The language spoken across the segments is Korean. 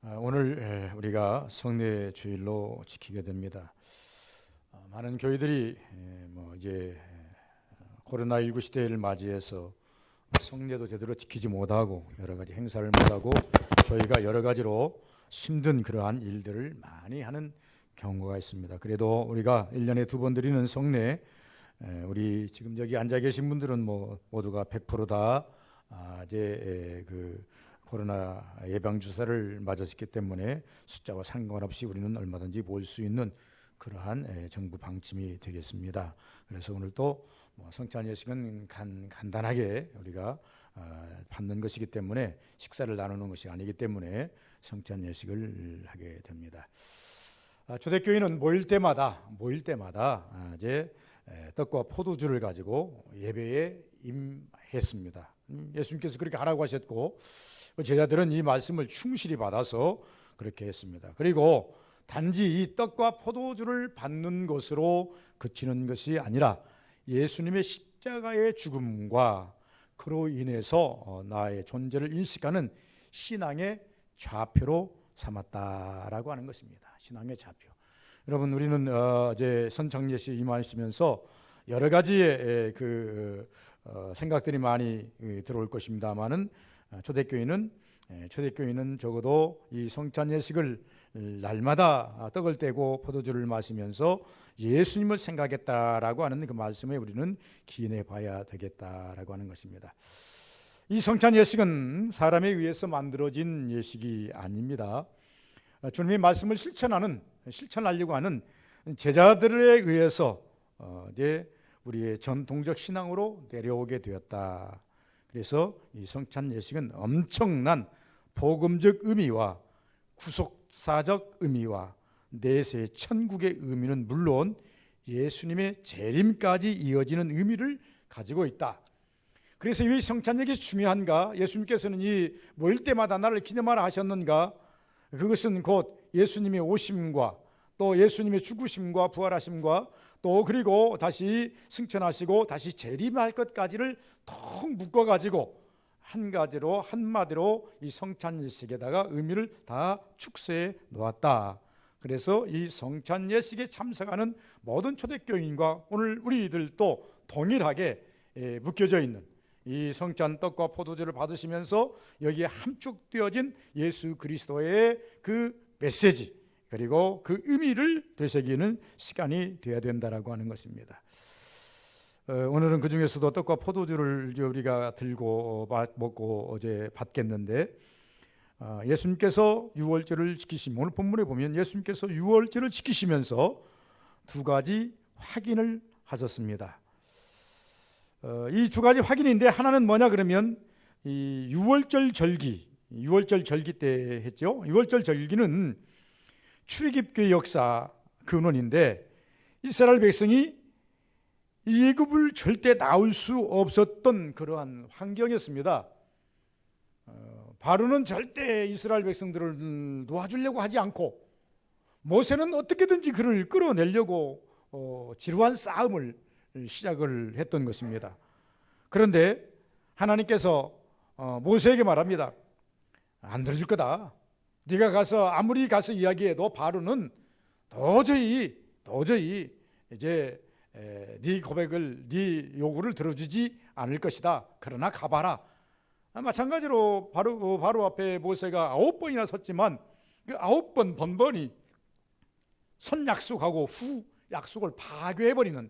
오늘 우리가 성례 주일로 지키게 됩니다. 많은 교회들이 이제 코로나19 시대를 맞이해서 성례도 제대로 지키지 못하고 여러 가지 행사를 못하고 교회가 여러 가지로 힘든 그러한 일들을 많이 하는 경우가 있습니다. 그래도 우리가 1년에 2번 드리는 성례, 우리 지금 여기 앉아 계신 분들은 모두가 100%다 이제 코로나 예방 주사를 맞았기 때문에 숫자와 상관없이 우리는 얼마든지 모일 수 있는 그러한 정부 방침이 되겠습니다. 그래서 오늘 또 성찬 예식은 간단하게 우리가 받는 것이기 때문에 식사를 나누는 것이 아니기 때문에 성찬 예식을 하게 됩니다. 초대교회는 모일 때마다 이제 떡과 포도주를 가지고 예배에 임했습니다. 예수님께서 그렇게 하라고 하셨고 제자들은 이 말씀을 충실히 받아서 그렇게 했습니다. 그리고 단지 이 떡과 포도주를 받는 것으로 그치는 것이 아니라 예수님의 십자가의 죽음과 그로 인해서 나의 존재를 인식하는 신앙의 좌표로 삼았다라고 하는 것입니다. 신앙의 좌표. 여러분, 우리는 이제 선창예식에 임하시면서 여러 가지의 생각들이 많이 들어올 것입니다만은 초대교회는 적어도 이 성찬 예식을 날마다 떡을 떼고 포도주를 마시면서 예수님을 생각했다라고 하는 그 말씀에 우리는 기인해 봐야 되겠다라고 하는 것입니다. 이 성찬 예식은 사람에 의해서 만들어진 예식이 아닙니다. 주님의 말씀을 실천하려고 하는 제자들에 의해서 이제 우리의 전통적 신앙으로 내려오게 되었다. 그래서 이 성찬 예식은 엄청난 복음적 의미와 구속사적 의미와 내세 천국의 의미는 물론 예수님의 재림까지 이어지는 의미를 가지고 있다. 그래서 왜 성찬 예식이 중요한가? 예수님께서는 이 모일 때마다 나를 기념하라 하셨는가? 그것은 곧 예수님의 오심과 또 예수님의 죽으심과 부활하심과 또 그리고 다시 승천하시고 다시 재림할 것까지를 턱 묶어가지고 한마디로 이 성찬예식에다가 의미를 다 축소해 놓았다. 그래서 이 성찬예식에 참석하는 모든 초대교인과 오늘 우리들도 동일하게 묶여져 있는 이 성찬 떡과 포도주를 받으시면서 여기에 함축되어진 예수 그리스도의 그 메시지 그리고 그 의미를 되새기는 시간이 되어야 된다라고 하는 것입니다. 오늘은 그 중에서도 떡과 포도주를 우리가 들고 먹고 어제 받겠는데 예수님께서 유월절을 오늘 본문에 보면 예수님께서 유월절을 지키시면서 두 가지 확인을 하셨습니다. 이 두 가지 확인인데 하나는 뭐냐 그러면 이 유월절 절기 때 했죠. 유월절 절기는 출애굽의 역사 근원인데 이스라엘 백성이 애굽을 절대 나올 수 없었던 그러한 환경이었습니다. 바로는 절대 이스라엘 백성들을 도와주려고 하지 않고 모세는 어떻게든지 그를 끌어내려고 지루한 싸움을 시작을 했던 것입니다. 그런데 하나님께서 모세에게 말합니다. 안 들어줄 거다. 네가 아무리 가서 이야기해도 바로는 도저히 이제 네 고백을, 네 요구를 들어주지 않을 것이다. 그러나 가봐라. 마찬가지로 바로 앞에 모세가 9번이나 섰지만 그 9번 번번이 선 약속하고 후 약속을 파괴해버리는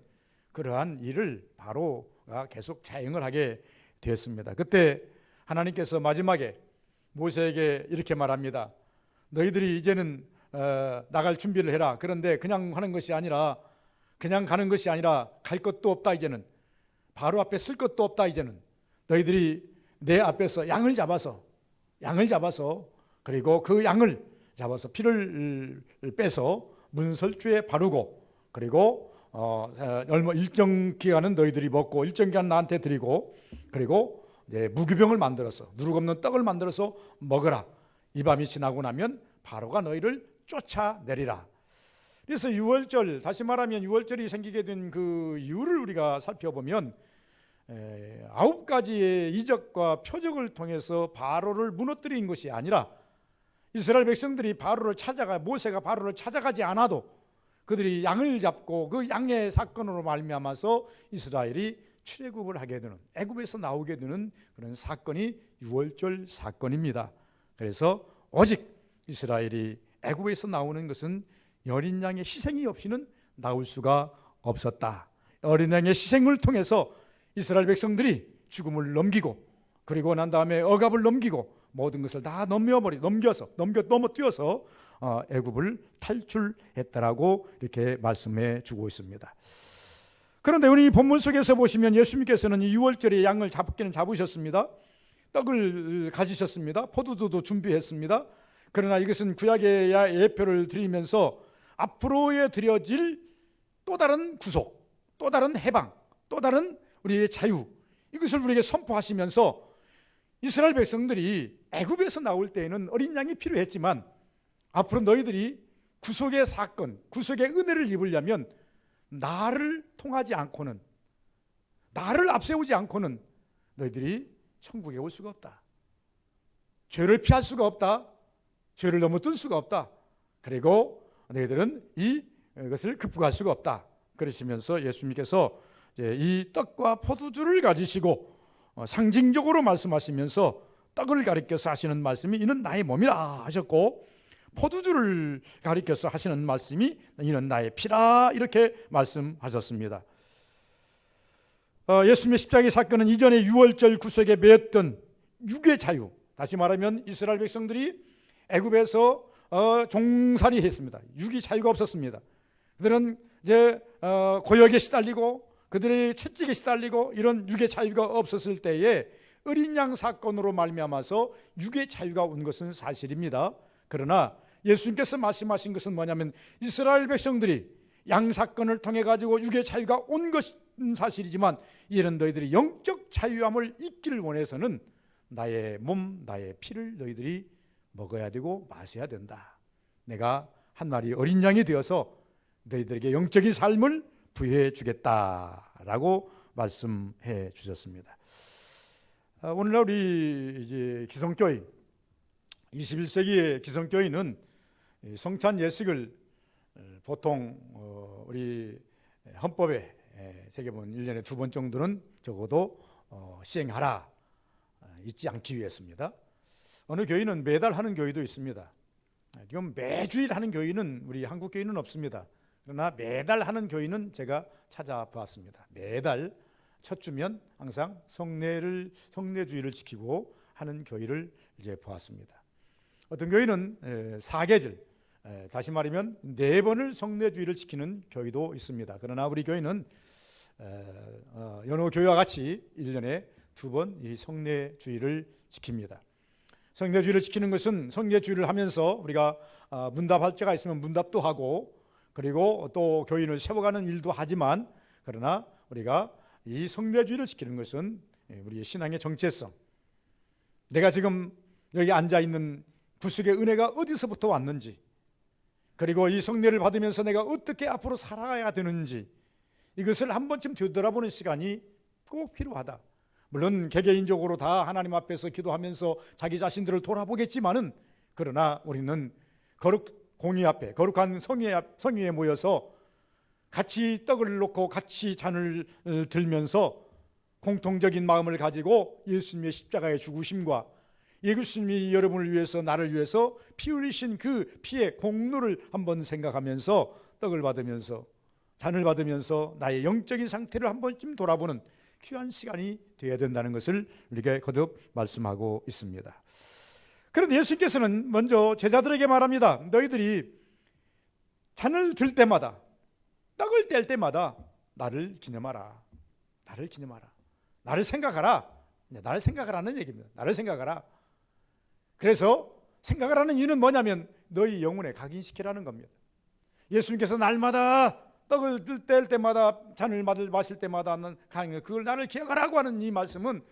그러한 일을 바로가 계속 자행을 하게 되었습니다. 그때 하나님께서 마지막에 모세에게 이렇게 말합니다. 너희들이 이제는 나갈 준비를 해라. 그런데 그냥 가는 것이 아니라 갈 것도 없다. 이제는 바로 앞에 쓸 것도 없다. 이제는 너희들이 내 앞에서 양을 잡아서 그리고 그 양을 잡아서 피를 빼서 문설주에 바르고 그리고 얼마 일정 기간은 너희들이 먹고 일정 기간 나한테 드리고 그리고 무교병을 만들어서 누룩 없는 떡을 만들어서 먹어라. 이 밤이 지나고 나면 바로가 너희를 쫓아내리라. 그래서 유월절, 다시 말하면 유월절이 생기게 된 그 이유를 우리가 살펴보면 9가지의 이적과 표적을 통해서 바로를 무너뜨린 것이 아니라 이스라엘 백성들이 모세가 바로를 찾아가지 않아도 그들이 양을 잡고 그 양의 사건으로 말미암아서 이스라엘이 출애굽을 하게 되는, 애굽에서 나오게 되는 그런 사건이 유월절 사건입니다. 그래서 오직 이스라엘이 애굽에서 나오는 것은 어린 양의 희생이 없이는 나올 수가 없었다. 어린 양의 희생을 통해서 이스라엘 백성들이 죽음을 넘기고, 그리고 난 다음에 억압을 넘기고 모든 것을 다 넘어뛰어서 애굽을 탈출했다라고 이렇게 말씀해 주고 있습니다. 그런데 우리 본문 속에서 보시면 예수님께서는 이 유월절에 양을 잡기는 잡으셨습니다. 떡을 가지셨습니다. 포도주도 준비했습니다. 그러나 이것은 구약의 예표를 드리면서 앞으로에 드려질 또 다른 구속, 또 다른 해방, 또 다른 우리의 자유, 이것을 우리에게 선포하시면서 이스라엘 백성들이 애굽에서 나올 때에는 어린 양이 필요했지만 앞으로 너희들이 구속의 사건, 구속의 은혜를 입으려면 나를 통하지 않고는, 나를 앞세우지 않고는 너희들이 천국에 올 수가 없다. 죄를 피할 수가 없다. 죄를 넘어뜰 수가 없다. 그리고 너희들은 이것을 극복할 수가 없다. 그러시면서 예수님께서 이 떡과 포도주를 가지시고 상징적으로 말씀하시면서 떡을 가리켜서 하시는 말씀이 이는 나의 몸이라 하셨고, 포도주를 가리켜서 하시는 말씀이 이는 나의 피라 이렇게 말씀하셨습니다. 예수님의 십자가의 사건은 이전에 유월절 구속에 매였던 육의 자유, 다시 말하면 이스라엘 백성들이 애굽에서 종살이 했습니다. 육의 자유가 없었습니다. 그들은 이제 고역에 시달리고 그들의 채찍에 시달리고 이런 육의 자유가 없었을 때에 어린 양 사건으로 말미암아서 육의 자유가 온 것은 사실입니다. 그러나 예수님께서 말씀하신 것은 뭐냐면 이스라엘 백성들이 양 사건을 통해 가지고 육의 자유가 온 것은 사실이지만 이런 너희들이 영적 자유함을 잊기를 원해서는 나의 몸, 나의 피를 너희들이 먹어야 되고 마셔야 된다. 내가 한 마리 어린 양이 되어서 너희들에게 영적인 삶을 부여해 주겠다라고 말씀해 주셨습니다. 오늘날 우리 이제 기성교회, 21세기의 기성교회는 성찬 예식을 보통 우리 헌법에 세계본 1년에 2번 정도는 적어도 시행하라, 잊지 않기 위해서입니다. 어느 교회는 매달 하는 교회도 있습니다. 지금 매주일 하는 교회는 우리 한국 교회는 없습니다. 그러나 매달 하는 교회는 제가 찾아봤습니다. 매달 첫 주면 항상 성례주의를 지키고 하는 교회를 이제 보았습니다. 어떤 교회는 사계절, 다시 말하면 4번을 성례주의를 지키는 교회도 있습니다. 그러나 우리 교회는 여느 교회와 같이 1년에 2번 이 성례주의를 지킵니다. 성례주의를 지키는 것은 성례주의를 하면서 우리가 문답할 때가 있으면 문답도 하고, 그리고 또 교인을 세워가는 일도 하지만, 그러나 우리가 이 성례주의를 지키는 것은 우리의 신앙의 정체성, 내가 지금 여기 앉아있는 구속의 은혜가 어디서부터 왔는지, 그리고 이 성례를 받으면서 내가 어떻게 앞으로 살아가야 되는지, 이것을 한 번쯤 되돌아보는 시간이 꼭 필요하다. 물론 개개인적으로 다 하나님 앞에서 기도하면서 자기 자신들을 돌아보겠지만은, 그러나 우리는 공의 앞에, 거룩한 성회에 모여서 같이 떡을 놓고 같이 잔을 들면서 공통적인 마음을 가지고 예수님의 십자가의 죽으심과 예수님이 여러분을 위해서, 나를 위해서 피 흘리신 그 피의 공로를 한번 생각하면서 떡을 받으면서, 잔을 받으면서 나의 영적인 상태를 한 번쯤 돌아보는 귀한 시간이 되어야 된다는 것을 우리에게 거듭 말씀하고 있습니다. 그런데 예수님께서는 먼저 제자들에게 말합니다. 너희들이 잔을 들 때마다, 떡을 뗄 때마다 나를 기념하라. 나를 기념하라. 나를 생각하라. 나를 생각하라는 얘기입니다. 나를 생각하라. 그래서 생각하라는 이유는 뭐냐면 너희 영혼에 각인시키라는 겁니다. 예수님께서 날마다 떡을 뗄 때마다, 잔을 마실 때마다 그걸 나를 기억하라고 하는 이 말씀은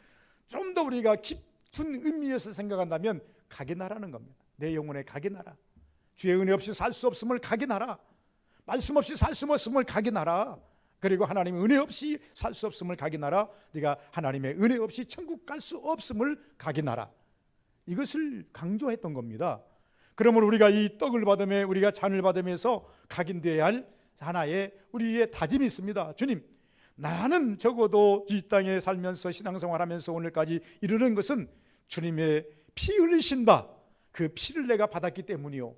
좀 더 우리가 깊은 의미에서 생각한다면 각인하라는 겁니다. 내 영혼에 각인하라. 주의 은혜 없이 살 수 없음을 각인하라. 말씀 없이 살 수 없음을 각인하라. 그리고 하나님의 은혜 없이 살 수 없음을 각인하라. 네가 하나님의 은혜 없이 천국 갈 수 없음을 각인하라. 이것을 강조했던 겁니다. 그러므로 우리가 이 떡을 받으며 우리가 잔을 받으면서 각인되어야 할 하나의 우리의 다짐이 있습니다. 주님, 나는 적어도 이 땅에 살면서 신앙생활하면서 오늘까지 이르는 것은 주님의 피 흘리신 바, 그 피를 내가 받았기 때문이요,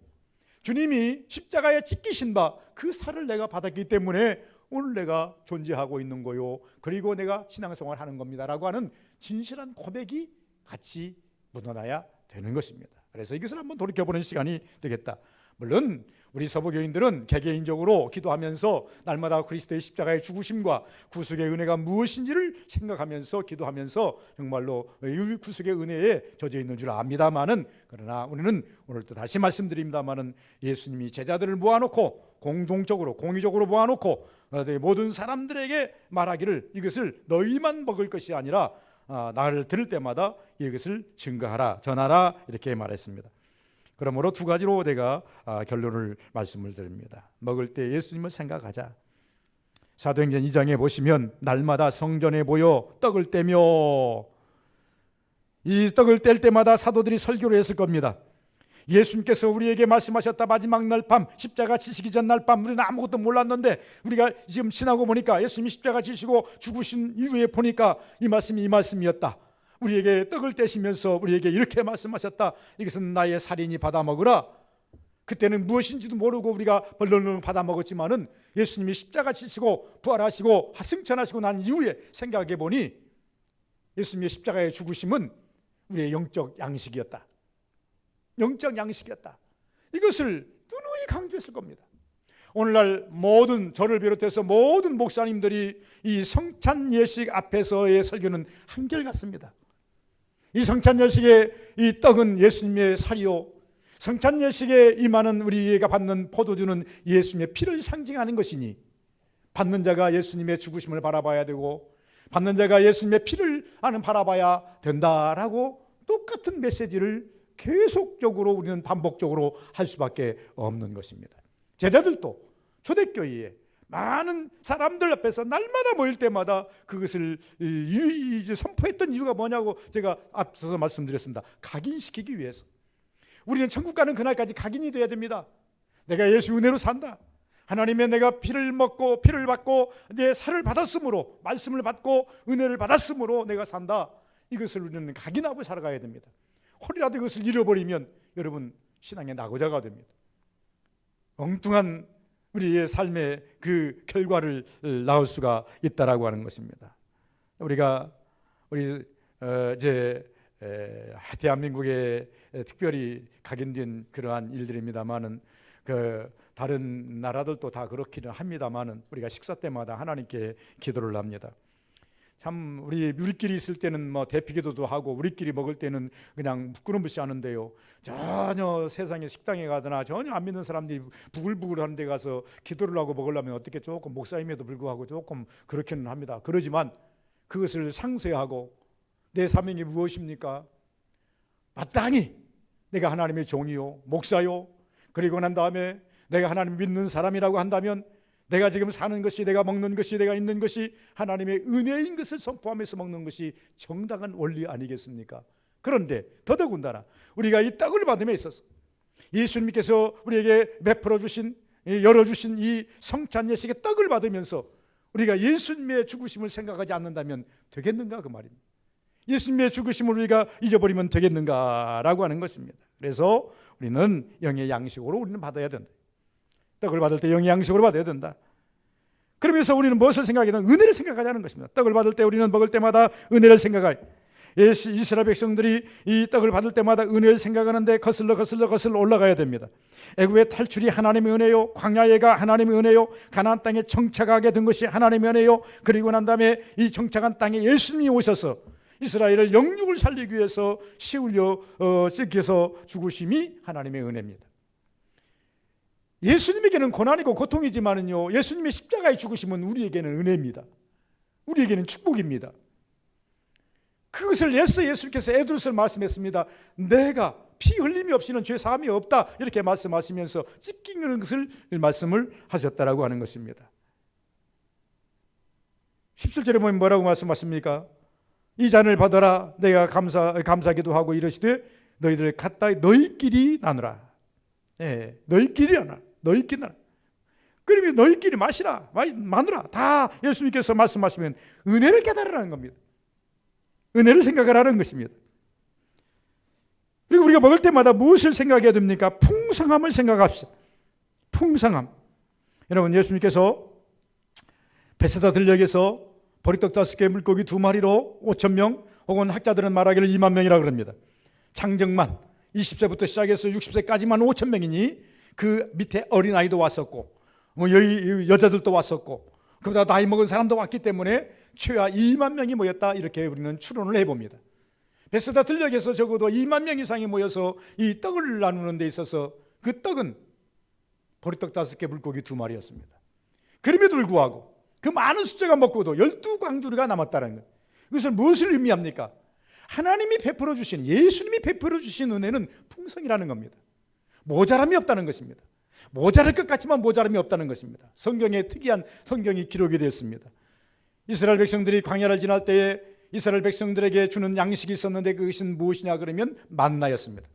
주님이 십자가에 찢기신 바, 그 살을 내가 받았기 때문에 오늘 내가 존재하고 있는 거요, 그리고 내가 신앙생활 하는 겁니다 라고 하는 진실한 고백이 같이 묻어나야 되는 것입니다. 그래서 이것을 한번 돌이켜보는 시간이 되겠다. 물론 우리 서부교인들은 개개인적으로 기도하면서 날마다 그리스도의 십자가의 죽으심과 구속의 은혜가 무엇인지를 생각하면서 기도하면서 정말로 이 구속의 은혜에 젖어 있는 줄 압니다마는, 그러나 우리는 오늘 또 다시 말씀드립니다마는 예수님이 제자들을 모아놓고 공동적으로 공의적으로 모아놓고 모든 사람들에게 말하기를 이것을 너희만 먹을 것이 아니라 나를 들을 때마다 이것을 증거하라, 전하라, 이렇게 말했습니다. 그러므로 두 가지로 내가 결론을 말씀을 드립니다. 먹을 때 예수님을 생각하자. 사도행전 2장에 보시면 날마다 성전에 모여 떡을 떼며, 이 떡을 뗄 때마다 사도들이 설교를 했을 겁니다. 예수님께서 우리에게 말씀하셨다. 마지막 날 밤, 십자가 지시기 전 날 밤, 우리는 아무것도 몰랐는데 우리가 지금 지나고 보니까 예수님이 십자가 지시고 죽으신 이후에 보니까 이 말씀이 이 말씀이었다. 우리에게 떡을 떼시면서 우리에게 이렇게 말씀하셨다. 이것은 나의 살이니 받아 먹으라. 그때는 무엇인지도 모르고 우리가 벌렁벌렁 받아 먹었지만은 예수님이 십자가 지시고 부활하시고 승천하시고 난 이후에 생각해 보니 예수님의 십자가의 죽으심은 우리의 영적 양식이었다. 영적 양식이었다. 이것을 누누이 강조했을 겁니다. 오늘날 모든 저를 비롯해서 모든 목사님들이 이 성찬 예식 앞에서의 설교는 한결같습니다. 이 성찬 예식의 이 떡은 예수님의 살이요, 성찬 예식에 임하는 우리가 받는 포도주는 예수님의 피를 상징하는 것이니 받는 자가 예수님의 죽으심을 바라봐야 되고 받는 자가 예수님의 피를 바라봐야 된다라고 똑같은 메시지를 계속적으로 우리는 반복적으로 할 수밖에 없는 것입니다. 제자들도 초대교회에 많은 사람들 앞에서 날마다 모일 때마다 그것을 선포했던 이유가 뭐냐고 제가 앞서서 말씀드렸습니다. 각인시키기 위해서. 우리는 천국 가는 그날까지 각인이 돼야 됩니다. 내가 예수 은혜로 산다. 하나님의 내가 피를 먹고 피를 받고 내 살을 받았으므로, 말씀을 받고 은혜를 받았으므로 내가 산다. 이것을 우리는 각인하고 살아가야 됩니다. 혹이라도 이것을 잃어버리면 여러분 신앙의 낙오자가 됩니다. 엉뚱한 우리의 삶의 그 결과를 낳을 수가 있다라고 하는 것입니다. 우리 이제 대한민국에 특별히 각인된 그러한 일들입니다만은 다른 나라들도 다 그렇기는 합니다만은 우리가 식사 때마다 하나님께 기도를 합니다. 참 우리끼리 있을 때는 뭐 대피기도도 하고 우리끼리 먹을 때는 그냥 부끄럼없이 하는데요, 전혀 세상에 식당에 가거나 전혀 안 믿는 사람들이 부글부글 하는 데 가서 기도를 하고 먹으려면 어떻게 조금 목사임에도 불구하고 조금 그렇기는 합니다. 그러지만 그것을 상쇄하고 내 사명이 무엇입니까? 마땅히 내가 하나님의 종이요 목사요, 그리고 난 다음에 내가 하나님 믿는 사람이라고 한다면 내가 지금 사는 것이, 내가 먹는 것이, 내가 있는 것이 하나님의 은혜인 것을 선포하면서 먹는 것이 정당한 원리 아니겠습니까? 그런데 더더군다나 우리가 이 떡을 받음에 있어서 예수님께서 우리에게 베풀어 주신, 열어주신 이 성찬 예식의 떡을 받으면서 우리가 예수님의 죽으심을 생각하지 않는다면 되겠는가, 그 말입니다. 예수님의 죽으심을 우리가 잊어버리면 되겠는가라고 하는 것입니다. 그래서 우리는 영의 양식으로 우리는 받아야 된다. 떡을 받을 때 영의 양식으로 받아야 된다. 그러면서 우리는 무엇을 생각해야 되나? 은혜를 생각하자는 것입니다. 떡을 받을 때 우리는 먹을 때마다 은혜를 생각하여, 이스라엘 백성들이 이 떡을 받을 때마다 은혜를 생각하는데 거슬러 올라가야 됩니다. 애굽의 탈출이 하나님의 은혜요, 광야에가 하나님의 은혜요, 가나안 땅에 정착하게 된 것이 하나님의 은혜요, 그리고 난 다음에 이 정착한 땅에 예수님이 오셔서 이스라엘을 영육을 살리기 위해서 시 흘려 찢겨서 죽으심이 하나님의 은혜입니다. 예수님에게는 고난이고 고통이지만은요, 예수님의 십자가에 죽으심은 우리에게는 은혜입니다. 우리에게는 축복입니다. 그것을 예수님께서 에드루스를 말씀했습니다. 내가 피 흘림이 없이는 죄 사함이 없다, 이렇게 말씀하시면서 찢기는 것을 말씀을 하셨다라고 하는 것입니다. 17절에 보면 뭐라고 말씀하십니까? 이 잔을 받아라. 내가 감사기도 하고 이르시되 너희들 갖다 너희끼리 나누라. 너희끼리 하나, 너희끼리 하나. 그러면 너희끼리 마누라 다 예수님께서 말씀하시면 은혜를 깨달으라는 겁니다. 은혜를 생각하라는 것입니다. 그리고 우리가 먹을 때마다 무엇을 생각해야 됩니까? 풍성함을 생각합시다. 풍성함. 여러분, 예수님께서 베세다 들녘에서 보리떡 5개 물고기 2마리로 5,000명, 혹은 학자들은 말하기를 2만 명이라고 그럽니다. 장정만 20세부터 시작해서 60세까지만 5,000명이니 그 밑에 어린아이도 왔었고 여자들도 왔었고 그보다 나이 먹은 사람도 왔기 때문에 최하 2만 명이 모였다, 이렇게 우리는 추론을 해봅니다. 베세다 들녘에서 적어도 2만 명 이상이 모여서 이 떡을 나누는 데 있어서 그 떡은 보리떡 5개 물고기 2마리였습니다. 그럼에도 불구하고 그 많은 숫자가 먹고도 12광주리가 남았다는 것, 이것은 무엇을 의미합니까? 하나님이 베풀어 주신, 예수님이 베풀어 주신 은혜는 풍성이라는 겁니다. 모자람이 없다는 것입니다. 모자랄 것 같지만 모자람이 없다는 것입니다. 성경에 특이한 성경이 기록이 되었습니다. 이스라엘 백성들이 광야를 지날 때에 이스라엘 백성들에게 주는 양식이 있었는데 그것은 무엇이냐 그러면 만나였습니다.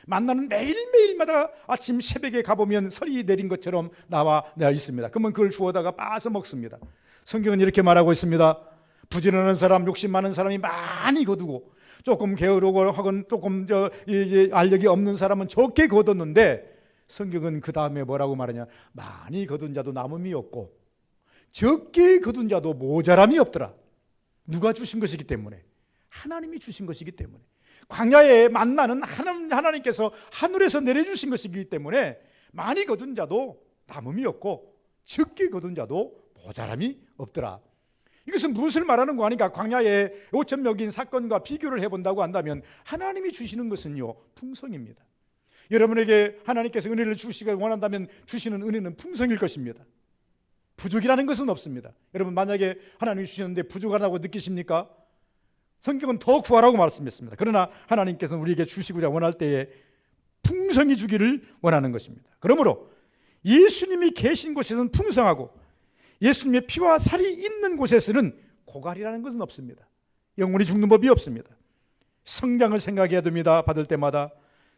만나는 매일매일마다 아침 새벽에 가보면 설이 내린 것처럼 나와 있습니다. 그러면 그걸 주워다가 빻아서 먹습니다. 성경은 이렇게 말하고 있습니다. 부지런한 사람, 욕심 많은 사람이 많이 거두고 조금 게으르고 하건 조금 알력이 없는 사람은 적게 거뒀는데, 성경은 그 다음에 뭐라고 말하냐? 많이 거둔 자도 남음이 없고 적게 거둔 자도 모자람이 없더라. 누가 주신 것이기 때문에, 하나님이 주신 것이기 때문에, 광야에 만나는 하나님께서 하늘에서 내려주신 것이기 때문에 많이 거둔 자도 남음이 없고 적게 거둔 자도 모자람이 없더라. 이것은 무엇을 말하는 거 아닌가? 광야에 5,000명인 사건과 비교를 해본다고 한다면 하나님이 주시는 것은요, 풍성입니다. 여러분에게 하나님께서 은혜를 주시기 원한다면 주시는 은혜는 풍성일 것입니다. 부족이라는 것은 없습니다. 여러분, 만약에 하나님이 주시는데 부족하다고 느끼십니까? 성경은 더 구하라고 말씀했습니다. 그러나 하나님께서는 우리에게 주시고자 원할 때에 풍성히 주기를 원하는 것입니다. 그러므로 예수님이 계신 곳에서는 풍성하고 예수님의 피와 살이 있는 곳에서는 고갈이라는 것은 없습니다. 영혼이 죽는 법이 없습니다. 성장을 생각해야 됩니다. 받을 때마다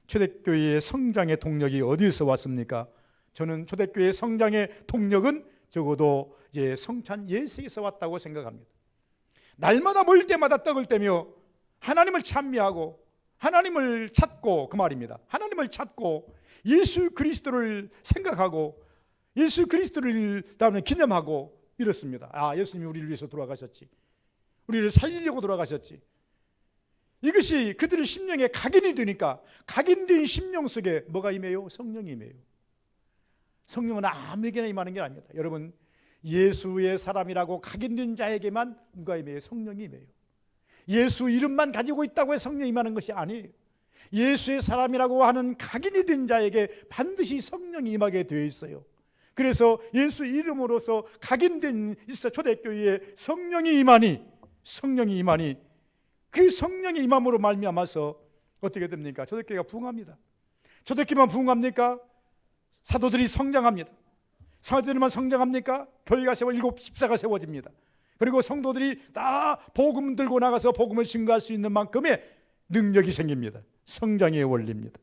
초대교회의 성장의 동력이 어디에서 왔습니까? 저는 초대교회의 성장의 동력은 적어도 이제 성찬 예식에서 왔다고 생각합니다. 날마다 모일 때마다 떡을 떼며 하나님을 찬미하고 하나님을 찾고, 그 말입니다. 하나님을 찾고 예수 그리스도를 생각하고 예수 그리스도를 다음에 기념하고 이렇습니다. 아, 예수님이 우리를 위해서 돌아가셨지, 우리를 살리려고 돌아가셨지. 이것이 그들의 심령에 각인이 되니까, 각인된 심령 속에 뭐가 임해요? 성령이 임해요. 성령은 아무에게나 임하는 게 아닙니다. 여러분, 예수의 사람이라고 각인된 자에게만 누가 임해요? 성령이 임해요. 예수 이름만 가지고 있다고 해서 성령이 임하는 것이 아니에요. 예수의 사람이라고 하는 각인이 된 자에게 반드시 성령이 임하게 되어 있어요. 그래서 예수 이름으로서 각인된 초대교회에 성령이 임하니 그 성령이 임함으로 말미암아서 어떻게 됩니까? 초대교회가 부흥합니다. 초대교회만 부흥합니까? 사도들이 성장합니다. 사도들만 성장합니까? 교회가 세워 7 집사가 세워집니다. 그리고 성도들이 다 복음 들고 나가서 복음을 증거할 수 있는 만큼의 능력이 생깁니다. 성장의 원리입니다.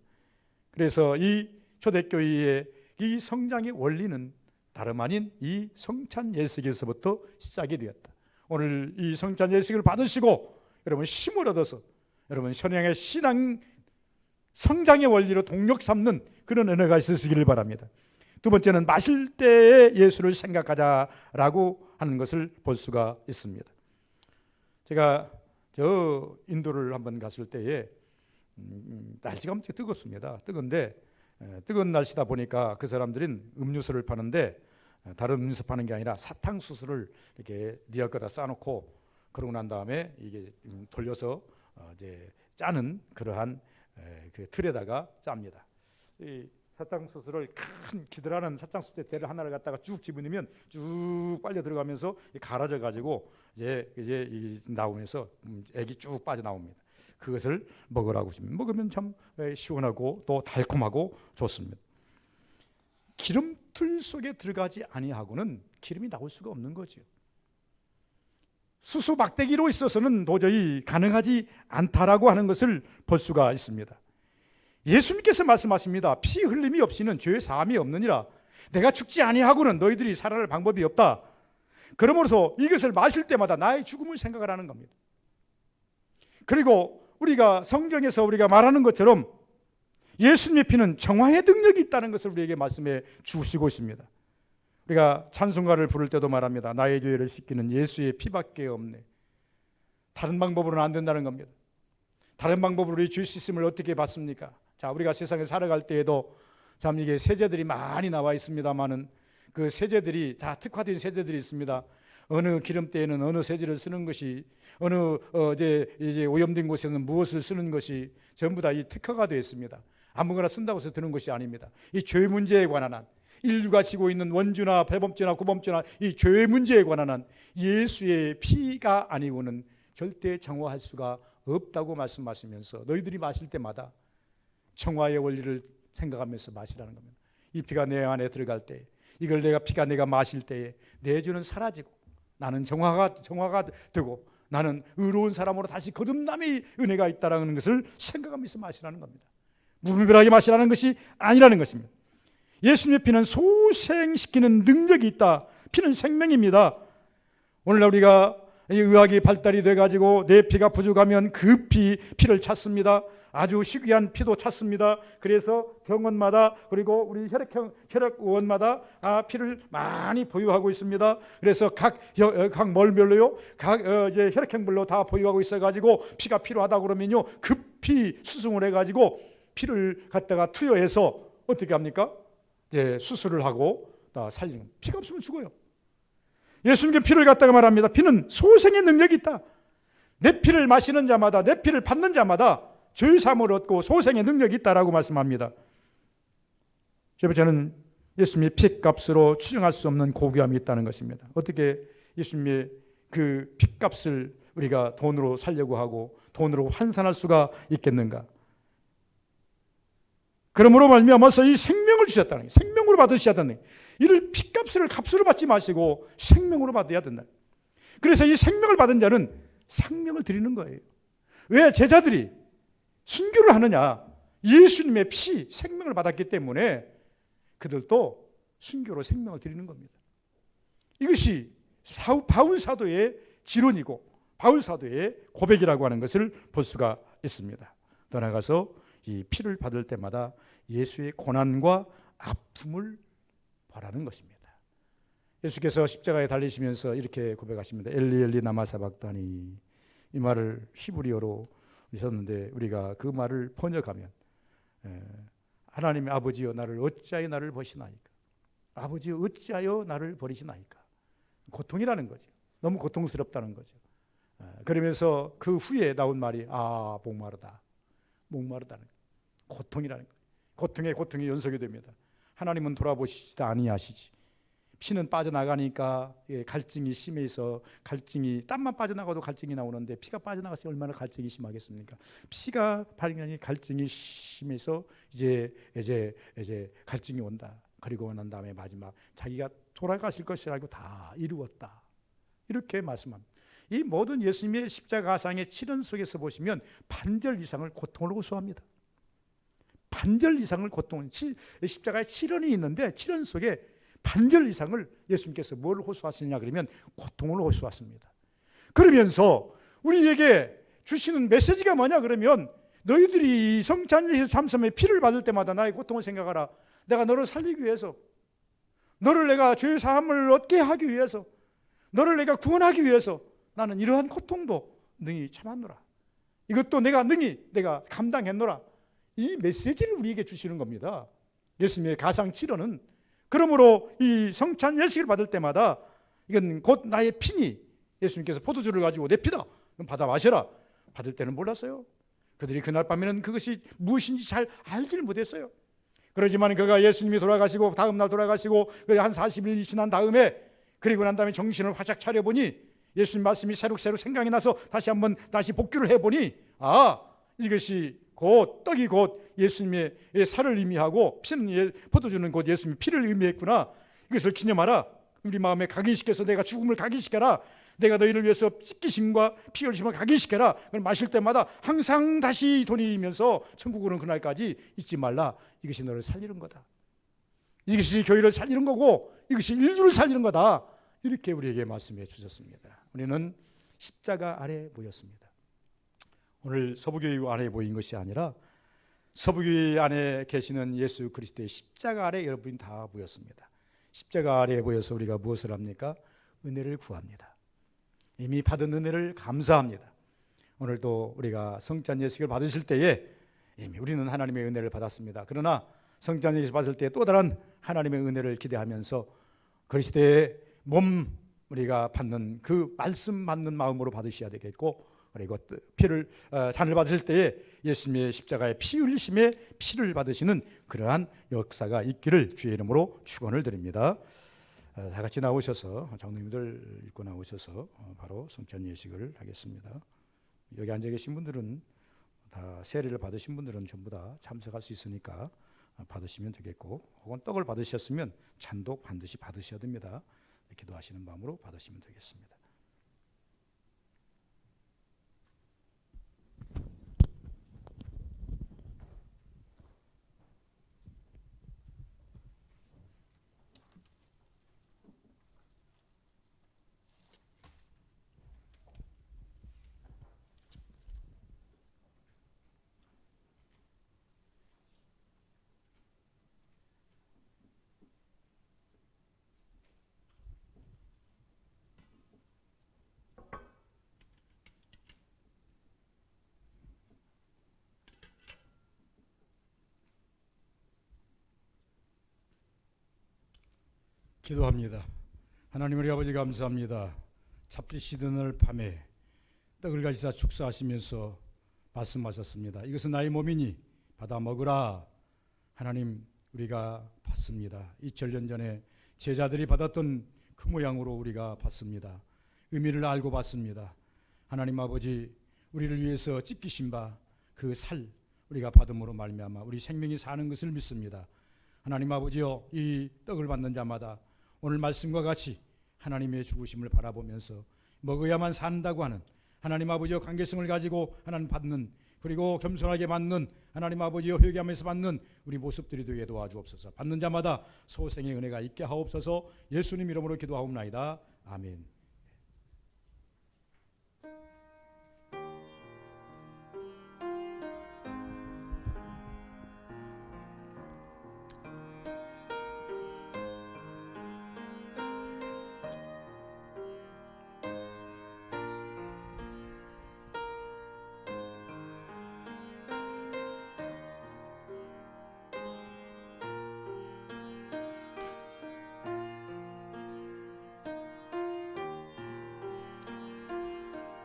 그래서 이 초대교회의 이 성장의 원리는 다름 아닌 이 성찬 예식에서부터 시작이 되었다. 오늘 이 성찬 예식을 받으시고 여러분 힘을 얻어서 여러분 선양의 신앙 성장의 원리로 동력 삼는 그런 은혜가 있으시기를 바랍니다. 두 번째는 마실 때에 예수를 생각하자라고 하는 것을 볼 수가 있습니다. 제가 저 인도를 한번 갔을 때에 날씨가 엄청 뜨겁습니다. 뜨거운데 뜨거운 날씨다 보니까 그 사람들은 음료수를 파는데 다른 음료수 파는 게 아니라 사탕수수를 이렇게 니어거다 싸놓고 그러고 난 다음에 이게 돌려서 이제 짜는 그러한 그 틀에다가 짭니다. 이 사탕수수를 큰 기들하는 사탕수수 대를 하나를 갖다가 쭉 집어넣으면 쭉 빨려 들어가면서 갈아져 가지고 이제 나오면서 액이 쭉 빠져 나옵니다. 그것을 먹으라고 주면 먹으면 참 시원하고 또 달콤하고 좋습니다. 기름틀 속에 들어가지 아니하고는 기름이 나올 수가 없는 거죠. 수수 막대기로 있어서는 도저히 가능하지 않다라고 하는 것을 볼 수가 있습니다. 예수님께서 말씀하십니다. 피 흘림이 없이는 죄 사함이 없느니라. 내가 죽지 아니하고는 너희들이 살아날 방법이 없다. 그러므로서 이것을 마실 때마다 나의 죽음을 생각을 하는 겁니다. 그리고 우리가 성경에서 우리가 말하는 것처럼 예수님의 피는 정화의 능력이 있다는 것을 우리에게 말씀해 주시고 있습니다. 우리가 찬송가를 부를 때도 말합니다. 나의 죄를 씻기는 예수의 피밖에 없네. 다른 방법으로는 안 된다는 겁니다. 다른 방법으로 우리 죄 씻음을 어떻게 받습니까? 자, 우리가 세상에 살아갈 때에도 참 이게 세제들이 많이 나와 있습니다만은 그 세제들이 다 특화된 세제들이 있습니다. 어느 기름때에는 어느 세제를 쓰는 것이, 어느 이제 오염된 곳에는 무엇을 쓰는 것이 전부 다 이 특화가 되어 있습니다. 아무거나 쓴다고 해서 드는 것이 아닙니다. 이 죄 문제에 관한 한, 인류가 지고 있는 원죄나 배범죄나 구범죄나 이 죄 문제에 관한 한 예수의 피가 아니고는 절대 정화할 수가 없다고 말씀하시면서 너희들이 마실 때마다 정화의 원리를 생각하면서 마시라는 겁니다. 이 피가 내 안에 들어갈 때, 이걸 피가 내가 마실 때에 내 죄는 사라지고 나는 정화가 되고 나는 의로운 사람으로 다시 거듭남의 은혜가 있다라는 것을 생각하면서 마시라는 겁니다. 무분별하게 마시라는 것이 아니라는 것입니다. 예수님의 피는 소생시키는 능력이 있다. 피는 생명입니다. 오늘날 우리가 의학이 발달이 돼가지고 내 피가 부족하면 피를 찾습니다. 아주 희귀한 피도 찾습니다. 그래서 병원마다 그리고 우리 혈액원마다 피를 많이 보유하고 있습니다. 그래서 각 뭘별로요? 각 혈액형별로 다 보유하고 있어가지고 피가 필요하다 그러면요 급히 수송을 해가지고 피를 갖다가 투여해서 어떻게 합니까? 이제 수술을 하고 살리는. 피가 없으면 죽어요. 예수님께 피를 갖다가 말합니다. 피는 소생의 능력이 있다. 내 피를 마시는 자마다, 내 피를 받는 자마다 죄사함을 얻고 소생의 능력이 있다라고 말씀합니다. 저는 예수님의 피값으로 추정할 수 없는 고귀함이 있다는 것입니다. 어떻게 예수님의 그 피값을 우리가 돈으로 살려고 하고 돈으로 환산할 수가 있겠는가? 그러므로 말미암아서 이 생명을 주셨다는 거예요. 생명으로 받으셔야 된다는 거예요. 이를 피값을 값으로 받지 마시고 생명으로 받아야 된다. 그래서 이 생명을 받은 자는 상명을 드리는 거예요. 왜 제자들이 순교를 하느냐? 예수님의 피, 생명을 받았기 때문에 그들도 순교로 생명을 드리는 겁니다. 이것이 바울 사도의 지론이고 바울 사도의 고백이라고 하는 것을 볼 수가 있습니다. 더 나아가서 이 피를 받을 때마다 예수의 고난과 아픔을 바라는 것입니다. 예수께서 십자가에 달리시면서 이렇게 고백하십니다. 엘리 엘리 라마 사박다니. 이 말을 히브리어로 하셨는데 우리가 그 말을 번역하면 하나님의 아버지여 나를 어찌하여 나를 버리시나이까. 아버지여 어찌하여 나를 버리시나이까. 고통이라는 거죠. 너무 고통스럽다는 거죠. 그러면서 그 후에 나온 말이 목마르다. 목마르다는 거예요. 고통이라는 거예요. 고통에 고통이 연속이 됩니다. 하나님은 돌아보시지도 아니하시지. 피는 빠져나가니까 갈증이 심해서 갈증이 땀만 빠져나가도 갈증이 나오는데 피가 빠져나가서 얼마나 갈증이 심하겠습니까? 피가 발견이 갈증이 심해서 이제 갈증이 온다. 그리고 난 다음에 마지막 자기가 돌아가실 것이라고 다 이루었다. 이렇게 말씀합니다. 이 모든 예수님의 십자가상의 치른 속에서 보시면 반절 이상을 고통을 호소합니다. 반절 이상을 십자가에 치른이 있는데 치른 속에 반절 이상을 예수님께서 뭘 호소하시느냐 그러면 고통을 호소하십니다. 그러면서 우리에게 주시는 메시지가 뭐냐 그러면 너희들이 성찬에서 참섬의 피를 받을 때마다 나의 고통을 생각하라. 내가 너를 살리기 위해서, 너를 내가 죄 사함을 얻게 하기 위해서, 너를 내가 구원하기 위해서 나는 이러한 고통도 능히 참았노라. 이것도 내가 감당했노라. 이 메시지를 우리에게 주시는 겁니다. 예수님의 가상 치료는 그러므로 이 성찬 예식을 받을 때마다 이건 곧 나의 피니, 예수님께서 포도주를 가지고 내 피다, 받아 마셔라. 받을 때는 몰랐어요. 그들이 그날 밤에는 그것이 무엇인지 잘 알지를 못했어요. 그러지만 그가 예수님이 돌아가시고 다음날 돌아가시고 한 40일이 지난 다음에 그리고 난 다음에 정신을 활짝 차려보니 예수님 말씀이 새록새록 생각이 나서 다시 복귀를 해보니 이것이 떡이 곧 예수님의 살을 의미하고 피는 포도주는 곧 예수님의 피를 의미했구나. 이것을 기념하라. 우리 마음에 각인시켜서 내가 죽음을 각인시켜라. 내가 너희를 위해서 찢기심과 피 흘리심을 각인시켜라. 그걸 마실 때마다 항상 다시 돈이면서 천국으로는 그날까지 잊지 말라. 이것이 너를 살리는 거다. 이것이 교회를 살리는 거고 이것이 인류를 살리는 거다. 이렇게 우리에게 말씀해 주셨습니다. 우리는 십자가 아래 모였습니다. 오늘 서부교회 안에 모인 것이 아니라 서부교회 안에 계시는 예수 그리스도의 십자가 아래 여러분이 다 모였습니다. 십자가 아래에 모여서 우리가 무엇을 합니까? 은혜를 구합니다. 이미 받은 은혜를 감사합니다. 오늘도 우리가 성찬 예식을 받으실 때에 이미 우리는 하나님의 은혜를 받았습니다. 그러나 성찬 예식을 받을 때 또 다른 하나님의 은혜를 기대하면서 그리스도의 몸 우리가 받는 그 말씀 받는 마음으로 받으셔야 되겠고, 그리고 잔을 받으실 때에 예수님의 십자가의 피 흘리심의 피를 받으시는 그러한 역사가 있기를 주의 이름으로 축원을 드립니다. 다 같이 나오셔서 장로님들 입고 나오셔서 바로 성찬 예식을 하겠습니다. 여기 앉아 계신 분들은 다 세례를 받으신 분들은 전부 다 참석할 수 있으니까 받으시면 되겠고, 혹은 떡을 받으셨으면 잔도 반드시 받으셔야 됩니다. 기도하시는 마음으로 받으시면 되겠습니다. 기도합니다. 하나님 우리 아버지 감사합니다. 잡히시던 날 밤에 떡을 가지사 축사하시면서 말씀하셨습니다. 이것은 나의 몸이니 받아 먹으라. 하나님 우리가 받습니다. 2000년 전에 제자들이 받았던 그 모양으로 우리가 받습니다. 의미를 알고 받습니다. 하나님 아버지 우리를 위해서 찢기신 바 그 살 우리가 받음으로 말미암아 우리 생명이 사는 것을 믿습니다. 하나님 아버지여, 이 떡을 받는 자마다 오늘 말씀과 같이 하나님의 죽으심을 바라보면서 먹어야만 산다고 하는 하나님 아버지여 관계성을 가지고 하나님 받는, 그리고 겸손하게 받는 하나님 아버지여 회개하면서 받는 우리 모습들이 되게 도와주옵소서. 받는 자마다 소생의 은혜가 있게 하옵소서. 예수님 이름으로 기도하옵나이다. 아멘.